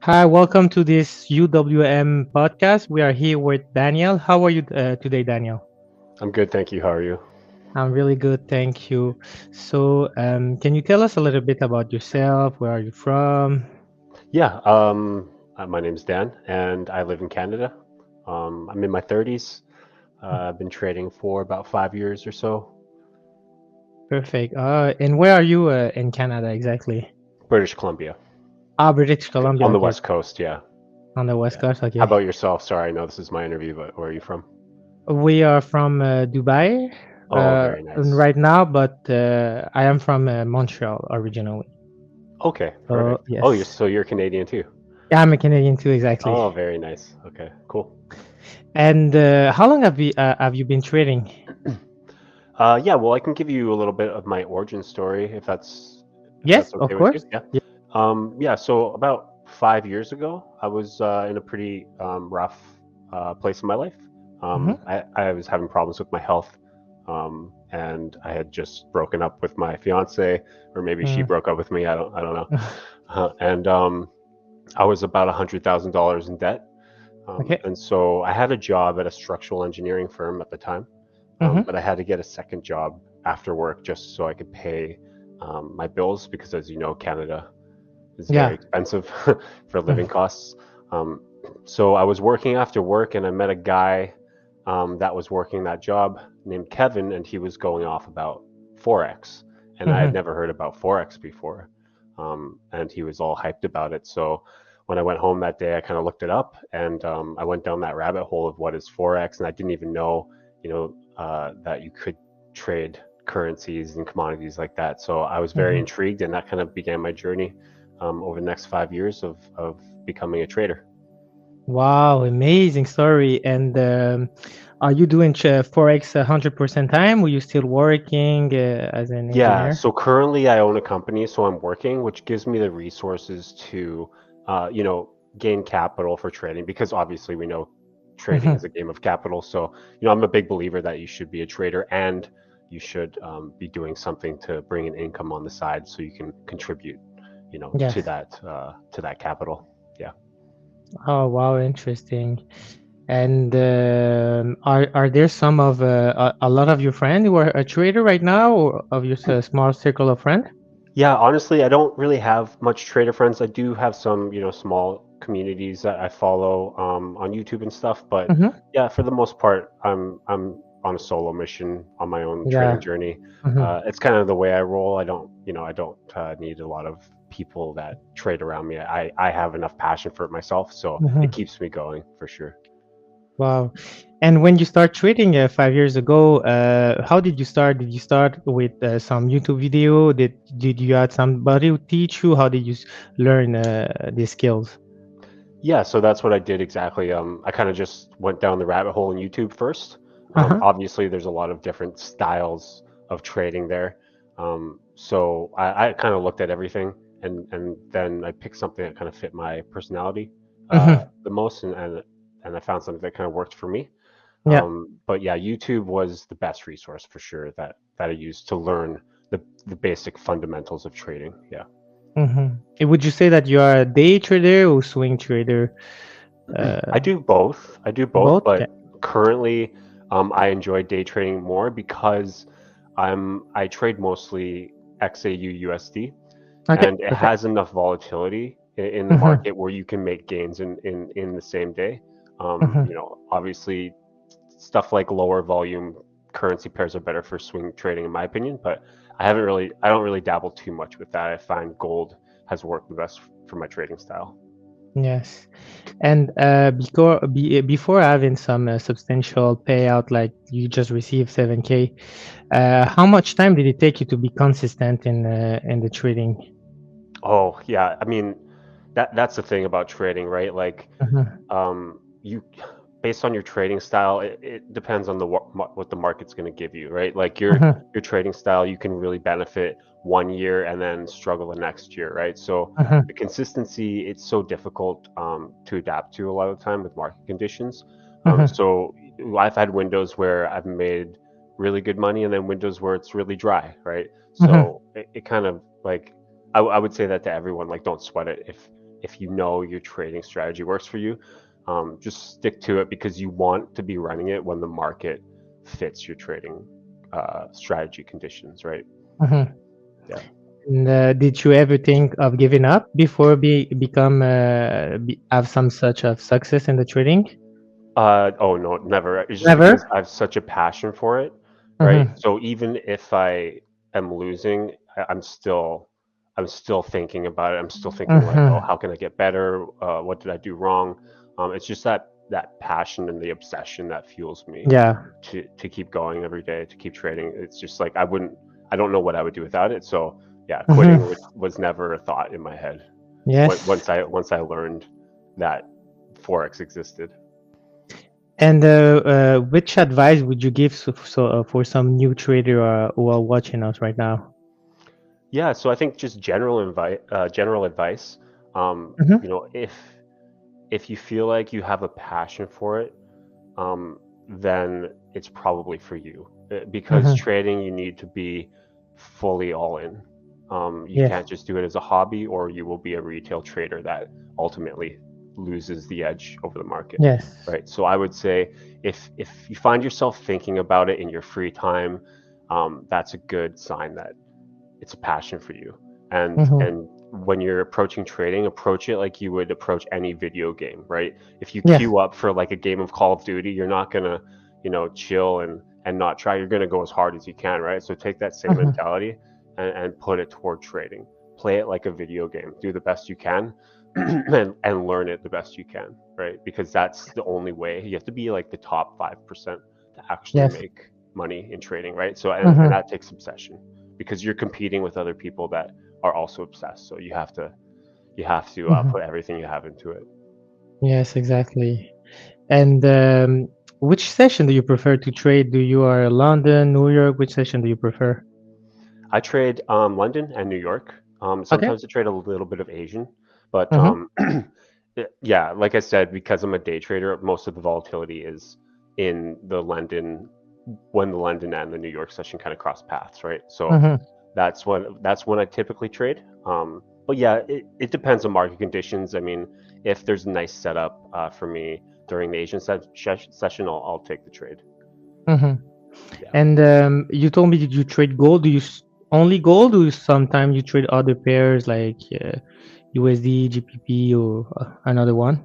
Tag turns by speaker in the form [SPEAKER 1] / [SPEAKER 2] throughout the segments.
[SPEAKER 1] Hi, welcome to this UWM podcast. We are here with Daniel. How are you today, Daniel?
[SPEAKER 2] I'm good, thank you. How are you?
[SPEAKER 1] I'm really good, thank you. So, can you tell us a little bit about yourself? Where are you from?
[SPEAKER 2] Yeah, my name's Dan, and I live in Canada. I'm in my 30s. I've been trading for about 5 years or so.
[SPEAKER 1] Perfect. And where are you in Canada exactly?
[SPEAKER 2] British Columbia,
[SPEAKER 1] British Columbia.
[SPEAKER 2] on the
[SPEAKER 1] Okay,
[SPEAKER 2] West Coast. Yeah,
[SPEAKER 1] on the West
[SPEAKER 2] yeah.
[SPEAKER 1] Coast.
[SPEAKER 2] How
[SPEAKER 1] Okay.
[SPEAKER 2] about yourself? Sorry, I know this is my interview, but where are you from?
[SPEAKER 1] We are from Dubai
[SPEAKER 2] Oh, very nice.
[SPEAKER 1] right now, but I am from Montreal originally.
[SPEAKER 2] Okay,
[SPEAKER 1] So
[SPEAKER 2] perfect. Oh, you're
[SPEAKER 1] yes,
[SPEAKER 2] so you're Canadian too.
[SPEAKER 1] yeah, I'm a Canadian too, exactly.
[SPEAKER 2] Oh, very nice. Okay, cool.
[SPEAKER 1] And how long have you been trading?
[SPEAKER 2] Yeah, well, I can give you a little bit of my origin story if that's
[SPEAKER 1] Yes,
[SPEAKER 2] okay
[SPEAKER 1] of
[SPEAKER 2] with you.
[SPEAKER 1] course.
[SPEAKER 2] Yeah.
[SPEAKER 1] Yeah.
[SPEAKER 2] Yeah, so about 5 years ago, I was in a pretty rough place in my life.
[SPEAKER 1] Hmm.
[SPEAKER 2] I was having problems with my health, and I had just broken up with my fiance, or maybe she
[SPEAKER 1] Mm.
[SPEAKER 2] broke up with me. I don't know. And I was about $100,000 in debt,
[SPEAKER 1] Okay.
[SPEAKER 2] and so I had a job at a structural engineering firm at the time,
[SPEAKER 1] Hmm.
[SPEAKER 2] but I had to get a second job after work just so I could pay my bills because, as you know, Canada is very
[SPEAKER 1] Yeah.
[SPEAKER 2] expensive for living
[SPEAKER 1] Mhm.
[SPEAKER 2] costs. Um, so I was working after work, and I met a guy that was working that job named Kevin, and he was going off about forex, and I had
[SPEAKER 1] Mhm.
[SPEAKER 2] never heard about forex before, and he was all hyped about it. So when I went home that day, I kind of looked it up, and I went down that rabbit hole of what is forex, and I didn't even know, that you could trade currencies and commodities like that. So I was very
[SPEAKER 1] Mhm.
[SPEAKER 2] intrigued, and that kind of began my journey over the next 5 years of becoming a trader.
[SPEAKER 1] Wow, amazing story. And are you doing forex 100% time? Were you still working as an
[SPEAKER 2] Yeah,
[SPEAKER 1] engineer?
[SPEAKER 2] so currently I own a company, so I'm working, which gives me the resources to, gain capital for trading because obviously we know trading is
[SPEAKER 1] Mhm.
[SPEAKER 2] a game of capital. So, I'm a big believer that you should be a trader and you should be doing something to bring an income on the side so you can contribute,
[SPEAKER 1] Yes.
[SPEAKER 2] to that capital. Yeah.
[SPEAKER 1] Oh, wow, interesting. And are there some of a lot of your friends who are a trader right now, or of your small circle of friends?
[SPEAKER 2] Yeah, honestly, I don't really have much trader friends. I do have some, small communities that I follow on YouTube and stuff, but
[SPEAKER 1] Mm-hmm.
[SPEAKER 2] yeah, for the most part, I'm on a solo mission on my own trading
[SPEAKER 1] Yeah.
[SPEAKER 2] journey.
[SPEAKER 1] Mm-hmm.
[SPEAKER 2] It's kind of the way I roll. I don't need a lot of people that trade around me. I have enough passion for it myself, so it
[SPEAKER 1] Mm-hmm.
[SPEAKER 2] keeps me going for sure.
[SPEAKER 1] Wow. And when you start trading 5 years ago, how did you start? Did you start with some YouTube video? Did you had somebody who teach you? How did you learn these skills?
[SPEAKER 2] Yeah, so that's what I did exactly. I kind of just went down the rabbit hole in YouTube first.
[SPEAKER 1] Uh-huh.
[SPEAKER 2] Obviously, there's a lot of different styles of trading there. So I kind of looked at everything, and then I picked something that kind of fit my personality
[SPEAKER 1] Mm-hmm.
[SPEAKER 2] the most, and I found something that kind of worked for me.
[SPEAKER 1] Yeah.
[SPEAKER 2] But yeah, YouTube was the best resource for sure that I used to learn the basic fundamentals of trading. Yeah.
[SPEAKER 1] Mm-hmm. Would you say that you are a day trader or swing trader?
[SPEAKER 2] I
[SPEAKER 1] Uh,
[SPEAKER 2] do both. I do both,
[SPEAKER 1] Both?
[SPEAKER 2] but
[SPEAKER 1] Okay.
[SPEAKER 2] currently, I enjoy day trading more because I trade mostly XAU USD,
[SPEAKER 1] Okay.
[SPEAKER 2] and it
[SPEAKER 1] Perfect.
[SPEAKER 2] has enough volatility in the
[SPEAKER 1] Mm-hmm.
[SPEAKER 2] market where you can make gains in the same day.
[SPEAKER 1] Mm-hmm.
[SPEAKER 2] Obviously, stuff like lower volume currency pairs are better for swing trading, in my opinion. But I don't really dabble too much with that. I find gold has worked the best for my trading style.
[SPEAKER 1] Yes. And before having some substantial payout, like you just received 7K, how much time did it take you to be consistent in the trading?
[SPEAKER 2] Oh, yeah. I mean, that's the thing about trading, right? Like,
[SPEAKER 1] Mhm,
[SPEAKER 2] you based on your trading style, it depends on what the market's going to give you, right? Like
[SPEAKER 1] mhm,
[SPEAKER 2] your trading style, you can really benefit one year and then struggle the next year, right? So
[SPEAKER 1] mhm,
[SPEAKER 2] the consistency, it's so difficult to adapt to a lot of the time with market conditions.
[SPEAKER 1] mhm,
[SPEAKER 2] So I've had windows where I've made really good money and then windows where it's really dry, right?
[SPEAKER 1] mhm.
[SPEAKER 2] So it kind of like I would say that to everyone, like don't sweat it if you know your trading strategy works for you, just stick to it because you want to be running it when the market fits your trading strategy conditions, right?
[SPEAKER 1] Mhm.
[SPEAKER 2] Yeah.
[SPEAKER 1] And, did you ever think of giving up before have some such of success in the trading?
[SPEAKER 2] Oh no, never. It's just because
[SPEAKER 1] Never.
[SPEAKER 2] I have such a passion for it, right?
[SPEAKER 1] Mhm.
[SPEAKER 2] So even if I am losing, I'm still thinking about it. I'm still thinking like, oh,
[SPEAKER 1] Mhm.
[SPEAKER 2] how can I get better? What did I do wrong? It's just that passion and the obsession that fuels me
[SPEAKER 1] Yeah.
[SPEAKER 2] to keep going every day, to keep trading. It's just like I don't know what I would do without it. So yeah, quitting
[SPEAKER 1] Mhm.
[SPEAKER 2] was never a thought in my head.
[SPEAKER 1] Yes.
[SPEAKER 2] Once I learned that forex existed.
[SPEAKER 1] And which advice would you give for some new trader who are watching us right now?
[SPEAKER 2] Yeah, so I think just general advice.
[SPEAKER 1] Mhm.
[SPEAKER 2] You know, if you feel like you have a passion for it, then it's probably for you. Because
[SPEAKER 1] Mhm.
[SPEAKER 2] trading, you need to be fully all in. You
[SPEAKER 1] Yes.
[SPEAKER 2] can't just do it as a hobby, or you will be a retail trader that ultimately loses the edge over the market,
[SPEAKER 1] Yes.
[SPEAKER 2] right? So I would say if you find yourself thinking about it in your free time, that's a good sign that it's a passion for you.
[SPEAKER 1] Mhm.
[SPEAKER 2] And when you're approaching trading, approach it like you would approach any video game, right? If you
[SPEAKER 1] Yes.
[SPEAKER 2] queue up for like a game of Call of Duty, you're not gonna, chill and not try. You're gonna go as hard as you can, right? So take that same
[SPEAKER 1] Mhm.
[SPEAKER 2] mentality and put it toward trading. Play it like a video game. Do the best you can and learn it the best you can, right? Because that's the only way. You have to be like the top 5% to actually
[SPEAKER 1] Yes.
[SPEAKER 2] make money in trading, right? So and
[SPEAKER 1] Mhm.
[SPEAKER 2] that takes obsession because you're competing with other people that are also obsessed. So you have to
[SPEAKER 1] Mhm.
[SPEAKER 2] put everything you have into it.
[SPEAKER 1] Yes, exactly. And which session do you prefer to trade? Do you are London, New York? Which session do you prefer?
[SPEAKER 2] I trade London and New York.
[SPEAKER 1] Okay.
[SPEAKER 2] Sometimes I trade a little bit of Asian, but
[SPEAKER 1] Mhm.
[SPEAKER 2] yeah, like I said, because I'm a day trader, most of the volatility is in the London when the London and the New York session kind of cross paths, right? So
[SPEAKER 1] Mhm.
[SPEAKER 2] that's when I typically trade. But yeah, it depends on market conditions. I mean, if there's a nice setup for me during the Asian session, I'll take the trade.
[SPEAKER 1] Mhm.
[SPEAKER 2] Yeah.
[SPEAKER 1] And you told me that you trade gold. Do you only gold, or sometimes you trade other pairs like USD, GBP, or another one?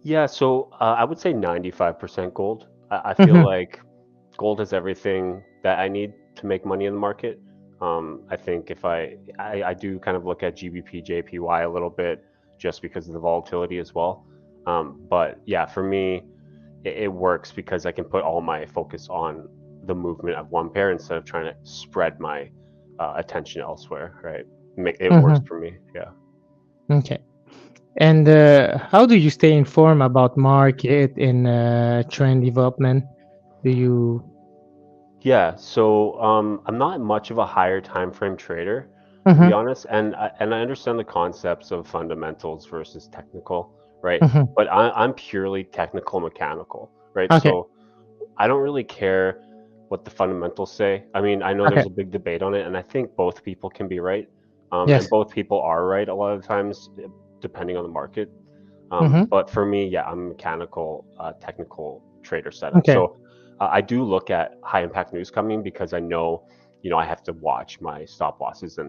[SPEAKER 2] Yeah, so I would say 95% gold. I feel
[SPEAKER 1] Mhm.
[SPEAKER 2] like gold has everything that I need to make money in the market. I think if I do kind of look at GBP, JPY a little bit just because of the volatility as well. But yeah, for me, it works because I can put all my focus on the movement of one pair instead of trying to spread my attention elsewhere, right? It works
[SPEAKER 1] Mhm.
[SPEAKER 2] for me. Yeah.
[SPEAKER 1] Okay. And how do you stay informed about market and trend development? Do you?
[SPEAKER 2] Yeah, so I'm not much of a higher time frame trader, to be
[SPEAKER 1] Mhm.
[SPEAKER 2] honest, and I understand the concepts of fundamentals versus technical, right?
[SPEAKER 1] Mhm.
[SPEAKER 2] But I'm purely technical mechanical, right?
[SPEAKER 1] Okay.
[SPEAKER 2] So I don't really care what the fundamentals say. I mean, I know
[SPEAKER 1] Okay.
[SPEAKER 2] there's a big debate on it, and I think both people can be right, and
[SPEAKER 1] Yes.
[SPEAKER 2] both people are right a lot of times, depending on the market.
[SPEAKER 1] Mhm.
[SPEAKER 2] But for me, yeah, I'm a mechanical, technical trader setup.
[SPEAKER 1] Okay.
[SPEAKER 2] So I do look at high impact news coming because I know, I have to watch my stop losses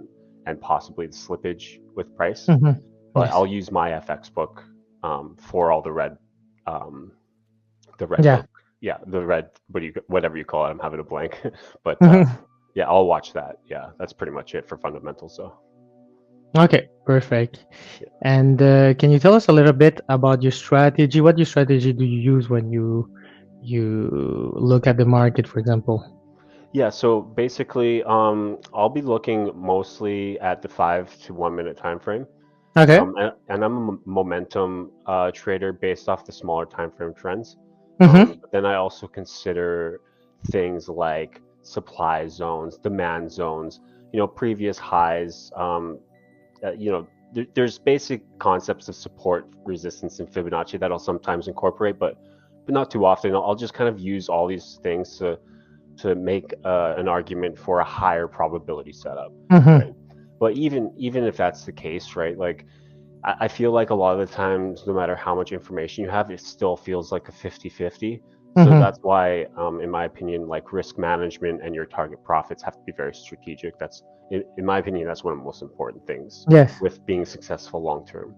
[SPEAKER 2] and possibly the slippage with price.
[SPEAKER 1] Mhm.
[SPEAKER 2] But
[SPEAKER 1] Yes.
[SPEAKER 2] I'll use my FX book for all um, the red
[SPEAKER 1] Yeah.
[SPEAKER 2] book. Yeah, the red, whatever you call it. I'm having a blank. But
[SPEAKER 1] Mhm.
[SPEAKER 2] yeah, I'll watch that. Yeah, that's pretty much it for fundamentals. So
[SPEAKER 1] Okay. Perfect.
[SPEAKER 2] yeah.
[SPEAKER 1] And can you tell us a little bit about your strategy? What your strategy do you use when you look at the market, for example?
[SPEAKER 2] Yeah, so basically, I'll be looking mostly at the 5 to 1 minute time frame.
[SPEAKER 1] Okay.
[SPEAKER 2] And I'm a momentum trader based off the smaller time frame trends.
[SPEAKER 1] Mhm.
[SPEAKER 2] But then I also consider things like supply zones, demand zones, previous highs. There's basic concepts of support, resistance, and Fibonacci that I'll sometimes incorporate, but not too often. I'll just kind of use all these things to make an argument for a higher probability setup, right?
[SPEAKER 1] Mhm.
[SPEAKER 2] But even if that's the case, right? Like I feel like a lot of the times, no matter how much information you have, it still feels like a 50-50. So
[SPEAKER 1] Mm-hmm.
[SPEAKER 2] that's why, in my opinion, like risk management and your target profits have to be very strategic. That's, in my opinion, that's one of the most important things
[SPEAKER 1] Yes.
[SPEAKER 2] with being successful long term.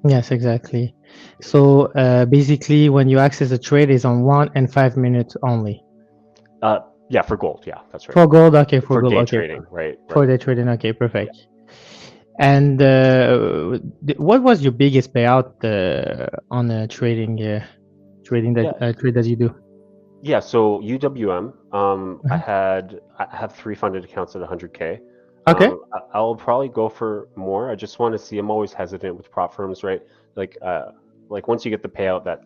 [SPEAKER 1] Yes, exactly. So basically, when you access a trade, is on 1 and 5 minutes only.
[SPEAKER 2] Yeah, for gold. Yeah, that's right.
[SPEAKER 1] For gold, okay. For
[SPEAKER 2] For
[SPEAKER 1] gold,
[SPEAKER 2] day
[SPEAKER 1] okay.
[SPEAKER 2] trading, right,
[SPEAKER 1] For
[SPEAKER 2] right.
[SPEAKER 1] day trading, okay,
[SPEAKER 2] Yeah.
[SPEAKER 1] perfect. And what was your biggest payout on trading that
[SPEAKER 2] Yeah,
[SPEAKER 1] trade that you do?
[SPEAKER 2] yeah. So UWM,
[SPEAKER 1] Mhm.
[SPEAKER 2] I have 3 funded accounts at 100K.
[SPEAKER 1] Okay.
[SPEAKER 2] I'll probably go for more. I just want to see. I'm always hesitant with prop firms, right? Like, like once you get the payout, that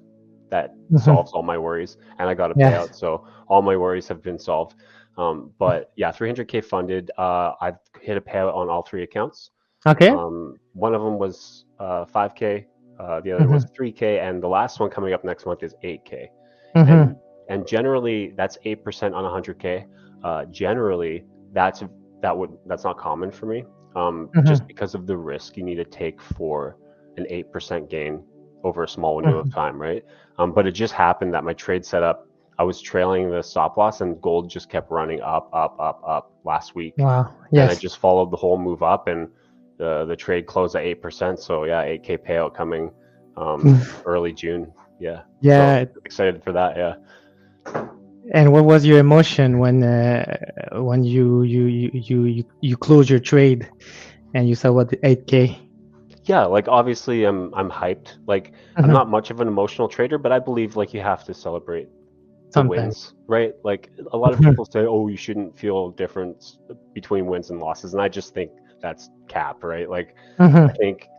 [SPEAKER 1] Hmm.
[SPEAKER 2] solves all my worries, and I got a
[SPEAKER 1] Yes.
[SPEAKER 2] payout, so all my worries have been solved. But yeah, 300K funded. I've hit a payout on all 3 accounts.
[SPEAKER 1] Okay.
[SPEAKER 2] One of them was 5K, the other was
[SPEAKER 1] Hmm.
[SPEAKER 2] 3K, and the last one coming up next month is 8K.
[SPEAKER 1] Hmm.
[SPEAKER 2] And generally that's 8% on 100K. Generally, that's that's not common for me, just
[SPEAKER 1] Hmm.
[SPEAKER 2] because of the risk you need to take for an 8% gain over a small window of
[SPEAKER 1] Hmm.
[SPEAKER 2] time, right? But it just happened that my trade setup, I was trailing the stop loss, and gold just kept running up, up, up, up last week,
[SPEAKER 1] Wow.
[SPEAKER 2] and I
[SPEAKER 1] Yes.
[SPEAKER 2] just followed the whole move up, and the trade closed at 8%. So yeah, 8K payout coming early June. Yeah, so
[SPEAKER 1] Yeah.
[SPEAKER 2] excited for that. Yeah,
[SPEAKER 1] And what was your emotion when you close your trade and you saw what 8K?
[SPEAKER 2] yeah. Like obviously, I'm hyped. Like I'm
[SPEAKER 1] Hmm.
[SPEAKER 2] not much of an emotional trader, but I believe like you have to celebrate the
[SPEAKER 1] Sometimes.
[SPEAKER 2] wins, right? Like a lot of people say, oh, you shouldn't feel difference between wins and losses, and I just think that's cap, right? Like
[SPEAKER 1] Hmm.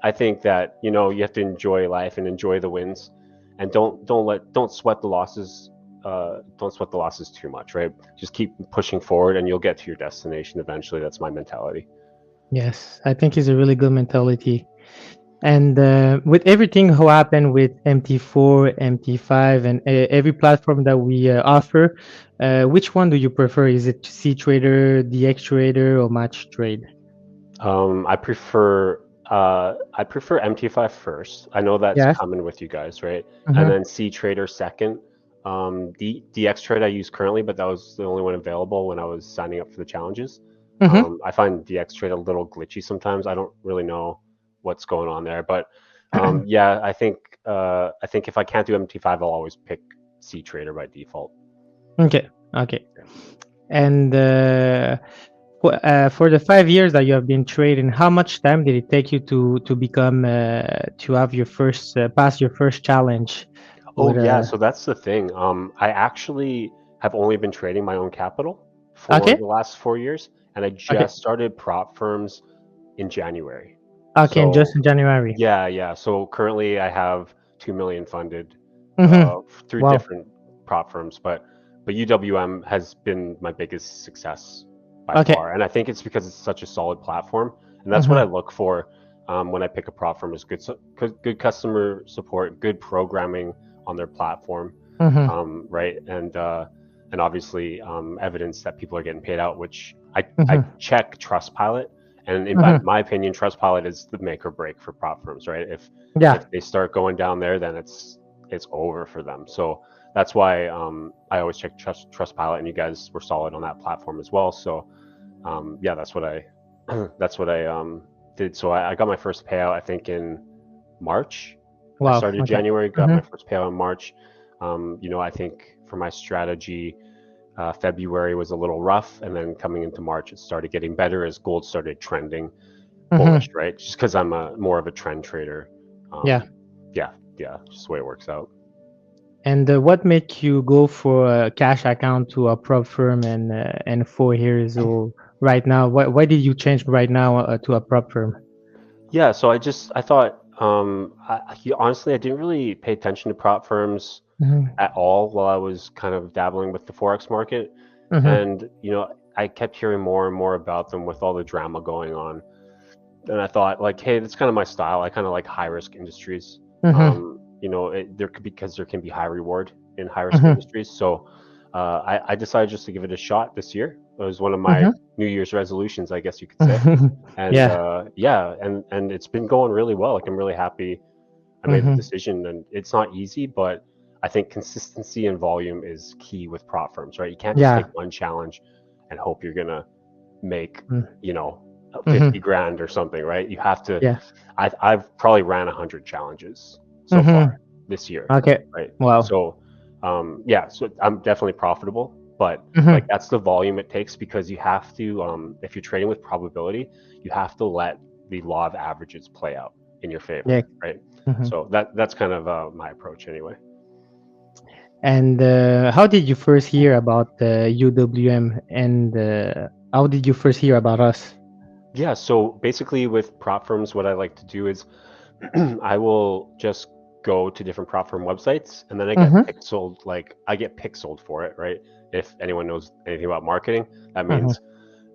[SPEAKER 2] I think that you have to enjoy life and enjoy the wins, and don't sweat the losses. Don't sweat the losses too much, right? Just keep pushing forward, and you'll get to your destination eventually. That's my mentality.
[SPEAKER 1] Yes, I think it's a really good mentality. And with everything who happened with MT4, MT5, and every platform that we offer, which one do you prefer? Is it C Trader, DX Trader, or Match Trade?
[SPEAKER 2] I prefer MT5 first. I know that's
[SPEAKER 1] Yes.
[SPEAKER 2] common with you guys, right? And
[SPEAKER 1] Mm-hmm.
[SPEAKER 2] then C Trader second. DX Trade I use currently, but that was the only one available when I was signing up for the challenges.
[SPEAKER 1] Mm-hmm.
[SPEAKER 2] I find DX Trade a little glitchy sometimes. I don't really know what's going on there, but yeah, I think if I can't do MT5, I'll always pick C Trader by default.
[SPEAKER 1] Okay. Okay.
[SPEAKER 2] Yeah.
[SPEAKER 1] And for the 5 years that you have been trading, how much time did it take you to become to have your first pass your first challenge
[SPEAKER 2] Oh
[SPEAKER 1] with
[SPEAKER 2] yeah,
[SPEAKER 1] a
[SPEAKER 2] so that's the thing. I actually have only been trading my own capital for
[SPEAKER 1] okay?
[SPEAKER 2] the last 4 years, and I
[SPEAKER 1] Okay.
[SPEAKER 2] just started prop firms in January.
[SPEAKER 1] Okay, and just
[SPEAKER 2] So
[SPEAKER 1] in January.
[SPEAKER 2] yeah, yeah. So currently I have 2 million funded
[SPEAKER 1] Mm-hmm.
[SPEAKER 2] through
[SPEAKER 1] Wow.
[SPEAKER 2] different prop firms, but UWM has been my biggest success by
[SPEAKER 1] Okay.
[SPEAKER 2] far, and I think it's because it's such a solid platform, and that's what I
[SPEAKER 1] Mm-hmm.
[SPEAKER 2] look for when I pick a prop firm is good customer support, good programming on their platform,
[SPEAKER 1] Mm-hmm.
[SPEAKER 2] right, and obviously evidence that people are getting paid out, which I
[SPEAKER 1] Mm-hmm.
[SPEAKER 2] check Trustpilot, and in
[SPEAKER 1] Mm-hmm.
[SPEAKER 2] my opinion, Trustpilot is the make or break for prop firms, right? If
[SPEAKER 1] Yeah.
[SPEAKER 2] they start going down there, then it's over for them. So that's why I always check Trustpilot, and you guys were solid on that platform as well. So yeah, that's what I that's what I did. So I got my first payout, I think, in March. I
[SPEAKER 1] Wow.
[SPEAKER 2] started
[SPEAKER 1] Okay.
[SPEAKER 2] January, got my
[SPEAKER 1] Mm-hmm.
[SPEAKER 2] first payout in March. I think for my strategy, February was a little rough, and then coming into March, it started getting better as gold started trending bullish,
[SPEAKER 1] Mm-hmm.
[SPEAKER 2] right? Just because I'm a more of a trend trader.
[SPEAKER 1] Yeah.
[SPEAKER 2] Yeah, yeah, just the way it works out.
[SPEAKER 1] And what make you go for a cash account to a prop firm and 4 years old right now? Why did you change right now to a prop firm?
[SPEAKER 2] Yeah, so I thought honestly I didn't really pay attention to prop firms
[SPEAKER 1] Mm-hmm.
[SPEAKER 2] at all while I was kind of dabbling with the forex market,
[SPEAKER 1] Mm-hmm.
[SPEAKER 2] and I kept hearing more and more about them with all the drama going on, and I thought like, hey, that's kind of my style. I kind of like high risk industries.
[SPEAKER 1] Mm-hmm.
[SPEAKER 2] There could because there can be high reward in high risk
[SPEAKER 1] Mm-hmm.
[SPEAKER 2] industries. So I decided just to give it a shot this year. It was one of my
[SPEAKER 1] Mm-hmm.
[SPEAKER 2] New Year's resolutions, I guess you could say. And
[SPEAKER 1] Yeah.
[SPEAKER 2] yeah, and it's been going really well. Like I'm really happy I made the
[SPEAKER 1] Mm-hmm.
[SPEAKER 2] decision, and it's not easy, but I think consistency and volume is key with prop firms, right? You can't just take
[SPEAKER 1] Yeah.
[SPEAKER 2] one challenge and hope you're gonna make,
[SPEAKER 1] Mm-hmm.
[SPEAKER 2] you know, 50
[SPEAKER 1] Mm-hmm.
[SPEAKER 2] grand or something, right? You have to.
[SPEAKER 1] Yeah.
[SPEAKER 2] I've probably ran 100 challenges so far
[SPEAKER 1] Mm-hmm.
[SPEAKER 2] this year,
[SPEAKER 1] Okay.
[SPEAKER 2] right?
[SPEAKER 1] Wow.
[SPEAKER 2] So, yeah, so I'm definitely profitable, but like
[SPEAKER 1] Mm-hmm.
[SPEAKER 2] that's the volume it takes because you have to, if you're trading with probability, you have to let the law of averages play out in your
[SPEAKER 1] Yeah.
[SPEAKER 2] favor, right?
[SPEAKER 1] Mm-hmm.
[SPEAKER 2] So that's kind of my approach anyway.
[SPEAKER 1] And how did you first hear about UWM, and how did you first hear about us?
[SPEAKER 2] Yeah, so basically with prop firms, what I like to do is I will just go to different prop firm websites and then
[SPEAKER 1] Mm-hmm.
[SPEAKER 2] I get pixeled for it, right? If anyone knows anything about marketing, that
[SPEAKER 1] Mm-hmm.
[SPEAKER 2] means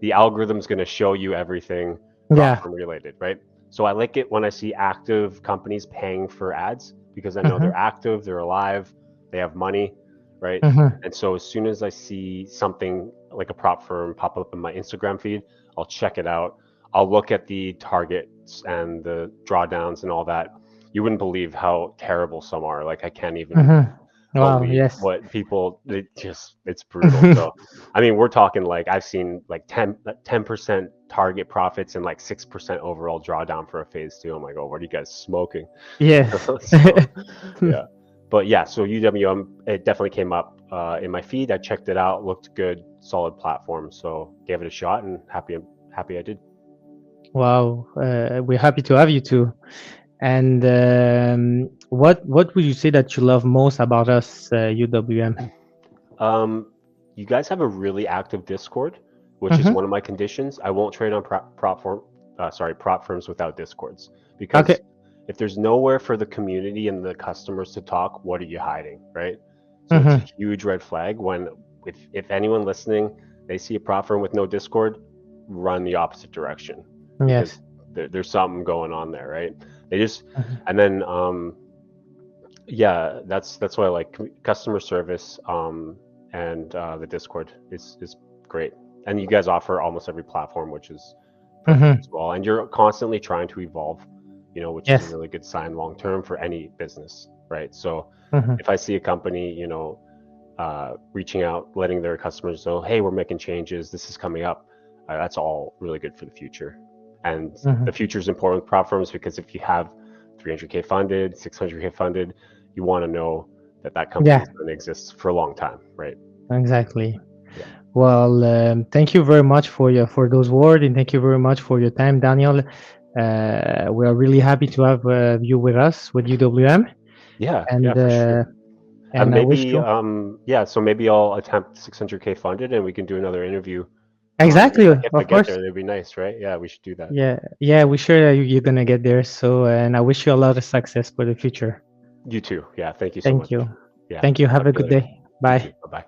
[SPEAKER 2] the algorithm's going to show you everything prop
[SPEAKER 1] Yeah.
[SPEAKER 2] firm related, right? So I like it when I see active companies paying for ads because I know
[SPEAKER 1] Mm-hmm.
[SPEAKER 2] they're active, they're alive, they have money, right?
[SPEAKER 1] Mm-hmm.
[SPEAKER 2] And so as soon as I see something like a prop firm pop up in my Instagram feed, I'll check it out. I'll look at the targets and the drawdowns and all that. You wouldn't believe how terrible some are. Like I can't even
[SPEAKER 1] Mm-hmm. Wow.
[SPEAKER 2] believe
[SPEAKER 1] Yes.
[SPEAKER 2] what people it's brutal. So I mean we're talking like I've seen like 10% target profits and like 6% overall drawdown for a phase two. I'm like, oh, what are you guys smoking?
[SPEAKER 1] Yes.
[SPEAKER 2] So yeah. But yeah, so UWM it definitely came up in my feed. I checked it out, looked good, solid platform. So gave it a shot and happy I did.
[SPEAKER 1] Wow. We're happy to have you too. And what would you say that you love most about us, UWM?
[SPEAKER 2] Um, you guys have a really active Discord, which is
[SPEAKER 1] Mm-hmm.
[SPEAKER 2] one of my conditions. I won't trade on prop firms without Discords
[SPEAKER 1] Okay.
[SPEAKER 2] because if there's nowhere for the community and the customers to talk, what are you hiding, right? So it's a
[SPEAKER 1] Mm-hmm.
[SPEAKER 2] huge red flag when if anyone listening they see a prop firm with no Discord, run the opposite direction because
[SPEAKER 1] Yes.
[SPEAKER 2] there's something going on there, right? They just
[SPEAKER 1] Mm-hmm.
[SPEAKER 2] and then yeah, that's why I like customer service and the Discord is great. And you guys offer almost every platform, which is perfect
[SPEAKER 1] Mm-hmm.
[SPEAKER 2] as well. And you're constantly trying to evolve, which is a
[SPEAKER 1] Yes.
[SPEAKER 2] really good sign long term for any business, right? So
[SPEAKER 1] Mm-hmm.
[SPEAKER 2] if I see a company, reaching out, letting their customers know, hey, we're making changes, this is coming up, that's all really good for the future. And
[SPEAKER 1] Mm-hmm.
[SPEAKER 2] the future is important with prop firms because if you have 300K funded, 600K funded, you want to know that that company
[SPEAKER 1] Yeah.
[SPEAKER 2] is going to exist for a long time, right?
[SPEAKER 1] Exactly.
[SPEAKER 2] Yeah.
[SPEAKER 1] Well, thank you very much for those words, and thank you very much for your time, Daniel. We are really happy to have you with us with UWM,
[SPEAKER 2] Yeah, yeah,
[SPEAKER 1] and
[SPEAKER 2] for sure. And
[SPEAKER 1] I wish
[SPEAKER 2] maybe,
[SPEAKER 1] you
[SPEAKER 2] yeah, so maybe I'll attempt 600K funded and we can do another interview.
[SPEAKER 1] exactly,
[SPEAKER 2] If I
[SPEAKER 1] of
[SPEAKER 2] get
[SPEAKER 1] course.
[SPEAKER 2] there, that'd be nice, right? Yeah, we should do that.
[SPEAKER 1] Yeah, yeah, we're sure that you're gonna get there. So, and I wish you a lot of success for the future.
[SPEAKER 2] You too. Yeah, thank you so
[SPEAKER 1] Thank
[SPEAKER 2] much.
[SPEAKER 1] you.
[SPEAKER 2] Yeah,
[SPEAKER 1] Thank you. Have
[SPEAKER 2] talk
[SPEAKER 1] a
[SPEAKER 2] to you
[SPEAKER 1] good
[SPEAKER 2] later.
[SPEAKER 1] day.
[SPEAKER 2] You too.
[SPEAKER 1] Bye.
[SPEAKER 2] Bye bye.